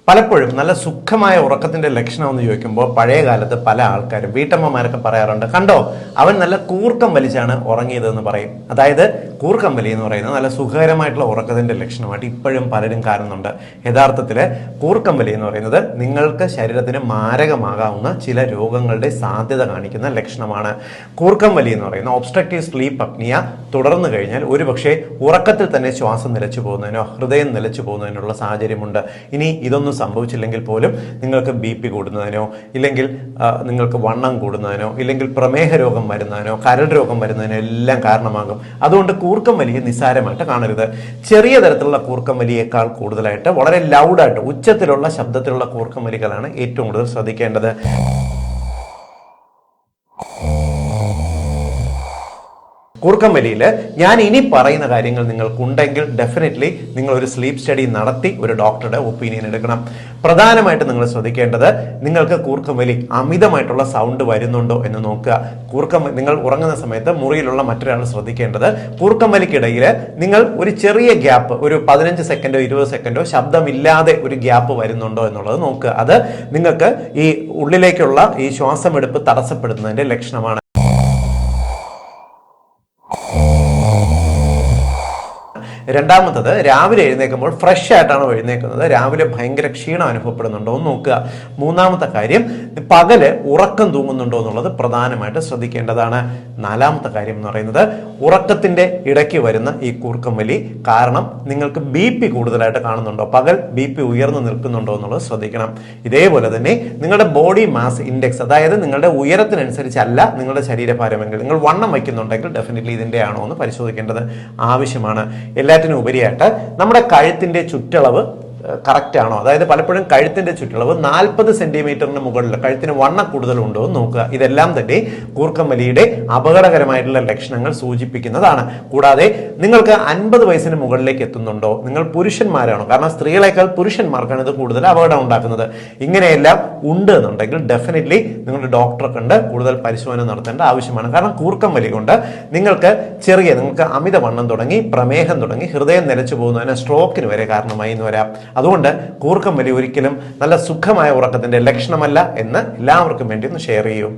പലപ്പോഴും നല്ല സുഖമായ ഉറക്കത്തിന്റെ ലക്ഷണം എന്ന് ചോദിക്കുമ്പോൾ പഴയ കാലത്ത് പല ആൾക്കാരും വീട്ടമ്മമാരൊക്കെ പറയാറുണ്ട്, കണ്ടോ അവൻ നല്ല കൂർക്കം വലിച്ചാണ് ഉറങ്ങിയതെന്ന് പറയും. അതായത് കൂർക്കം വലി എന്ന് പറയുന്നത് നല്ല സുഖകരമായിട്ടുള്ള ഉറക്കത്തിന്റെ ലക്ഷണമായിട്ട് ഇപ്പോഴും പലരും കാണുന്നുണ്ട്. യഥാർത്ഥത്തിൽ കൂർക്കം വലി എന്ന് പറയുന്നത് നിങ്ങൾക്ക് ശരീരത്തിന് മാരകമാകാവുന്ന ചില രോഗങ്ങളുടെ സാധ്യത കാണിക്കുന്ന ലക്ഷണമാണ്. കൂർക്കം വലി എന്ന് പറയുന്ന ഒബ്സ്ട്രക്റ്റീവ് സ്ലീപ്പ് അപ്നിയ തുടർന്നു കഴിഞ്ഞാൽ ഒരുപക്ഷെ ഉറക്കത്തിൽ തന്നെ ശ്വാസം നിലച്ചു പോകുന്നതിനോ ഹൃദയം നിലച്ചു പോകുന്നതിനുള്ള സാഹചര്യമുണ്ട്. ഇനി ഇതൊന്നും സംഭവിച്ചില്ലെങ്കിൽ പോലും നിങ്ങൾക്ക് BP കൂടുന്നതിനോ ഇല്ലെങ്കിൽ നിങ്ങൾക്ക് വണ്ണം കൂടുന്നതിനോ ഇല്ലെങ്കിൽ പ്രമേഹ രോഗം വരുന്നതിനോ കരൾ രോഗം വരുന്നതിനോ എല്ലാം കാരണമാകും. അതുകൊണ്ട് കൂർക്കം വലിയെ നിസ്സാരമായിട്ട് കാണരുത്. ചെറിയ തരത്തിലുള്ള കൂർക്കം വലിയേക്കാൾ കൂടുതലായിട്ട് വളരെ ലൗഡായിട്ട് ഉച്ചത്തിലുള്ള ശബ്ദത്തിലുള്ള കൂർക്കം വലികളാണ് ഏറ്റവും കൂടുതൽ ശ്രദ്ധിക്കേണ്ടത്. കൂർക്കം വലിയിൽ ഞാൻ ഇനി പറയുന്ന കാര്യങ്ങൾ നിങ്ങൾക്കുണ്ടെങ്കിൽ ഡെഫിനറ്റ്ലി നിങ്ങൾ ഒരു സ്ലീപ്പ് സ്റ്റഡി നടത്തി ഒരു ഡോക്ടറുടെ ഒപ്പീനിയൻ എടുക്കണം. പ്രധാനമായിട്ട് നിങ്ങൾ ശ്രദ്ധിക്കേണ്ടത് നിങ്ങൾക്ക് കൂർക്കം വലി അമിതമായിട്ടുള്ള സൗണ്ട് വരുന്നുണ്ടോ എന്ന് നോക്കുക. നിങ്ങൾ ഉറങ്ങുന്ന സമയത്ത് മുറിയിലുള്ള മറ്റൊരാൾ ശ്രദ്ധിക്കേണ്ടത് കൂർക്കം വലിക്കിടയിൽ നിങ്ങൾ ഒരു ചെറിയ ഗ്യാപ്പ്, ഒരു 15 സെക്കൻഡോ 20 സെക്കൻഡോ ശബ്ദമില്ലാതെ ഒരു ഗ്യാപ്പ് വരുന്നുണ്ടോ എന്നുള്ളത് നോക്കുക. അത് നിങ്ങൾക്ക് ഈ ഉള്ളിലേക്കുള്ള ഈ ശ്വാസമെടുപ്പ് തടസ്സപ്പെടുന്നതിന്റെ ലക്ഷണമാണ്. രണ്ടാമത്തത്, രാവിലെ എഴുന്നേൽക്കുമ്പോൾ ഫ്രഷ് ആയിട്ടാണോ എഴുന്നേൽക്കുന്നത്, രാവിലെ ഭയങ്കര ക്ഷീണം അനുഭവപ്പെടുന്നുണ്ടോ എന്ന് നോക്കുക. മൂന്നാമത്തെ കാര്യം, പകല് ഉറക്കം തൂങ്ങുന്നുണ്ടോ എന്നുള്ളത് പ്രധാനമായിട്ട് ശ്രദ്ധിക്കേണ്ടതാണ്. നാലാമത്തെ കാര്യം എന്ന് പറയുന്നത്, ഉറക്കത്തിന്റെ ഇടയ്ക്ക് വരുന്ന ഈ കൂർക്കം വലി കാരണം നിങ്ങൾക്ക് BP കൂടുതലായിട്ട് കാണുന്നുണ്ടോ, പകൽ BP ഉയർന്നു നിൽക്കുന്നുണ്ടോ എന്നുള്ളത് ശ്രദ്ധിക്കണം. ഇതേപോലെ തന്നെ നിങ്ങളുടെ ബോഡി മാസ് ഇൻഡെക്സ്, അതായത് നിങ്ങളുടെ ഉയരത്തിനനുസരിച്ചല്ല നിങ്ങളുടെ ശരീരഭാരമെങ്കിൽ, നിങ്ങൾ വണ്ണം വയ്ക്കുന്നുണ്ടെങ്കിൽ ഡെഫിനറ്റ്ലി ഇതിന്റെ ആണോ എന്ന് പരിശോധിക്കേണ്ടത് ആവശ്യമാണ്. എല്ലാറ്റിനും ഉപരിയായിട്ട് നമ്മുടെ കഴുത്തിന്റെ ചുറ്റളവ് കറക്റ്റ് ആണോ, അതായത് പലപ്പോഴും കഴുത്തിന്റെ ചുറ്റളവ് 40 സെന്റിമീറ്ററിന് മുകളിൽ കഴുത്തിന് വണ്ണം കൂടുതലുണ്ടോ എന്ന് നോക്കുക. ഇതെല്ലാം തന്നെ കൂർക്കം വലിയുടെ അപകടകരമായിട്ടുള്ള ലക്ഷണങ്ങൾ സൂചിപ്പിക്കുന്നതാണ്. കൂടാതെ നിങ്ങൾക്ക് 50 വയസ്സിന് മുകളിലേക്ക് എത്തുന്നുണ്ടോ, നിങ്ങൾ പുരുഷന്മാരാണോ, കാരണം സ്ത്രീകളെക്കാൾ പുരുഷന്മാർക്കാണ് ഇത് കൂടുതൽ അപകടം ഉണ്ടാക്കുന്നത്. ഇങ്ങനെയെല്ലാം ഉണ്ട് എന്നുണ്ടെങ്കിൽ ഡെഫിനറ്റ്ലി നിങ്ങളുടെ ഡോക്ടറെ കണ്ട് കൂടുതൽ പരിശോധന നടത്തേണ്ട ആവശ്യമാണ്. കാരണം കൂർക്കം വലി കൊണ്ട് നിങ്ങൾക്ക് അമിതവണ്ണം തുടങ്ങി പ്രമേഹം തുടങ്ങി ഹൃദയം നിലച്ചു പോകുന്നതിന് സ്ട്രോക്കിന് വരെ കാരണമായി എന്ന് വരാം. അതുകൊണ്ട് കൂർക്കം വലി ഒരിക്കലും നല്ല സുഖമായ ഉറക്കത്തിന്റെ ലക്ഷണമല്ല എന്ന് എല്ലാവർക്കും വേണ്ടി ഒന്ന് ഷെയർ ചെയ്യൂ.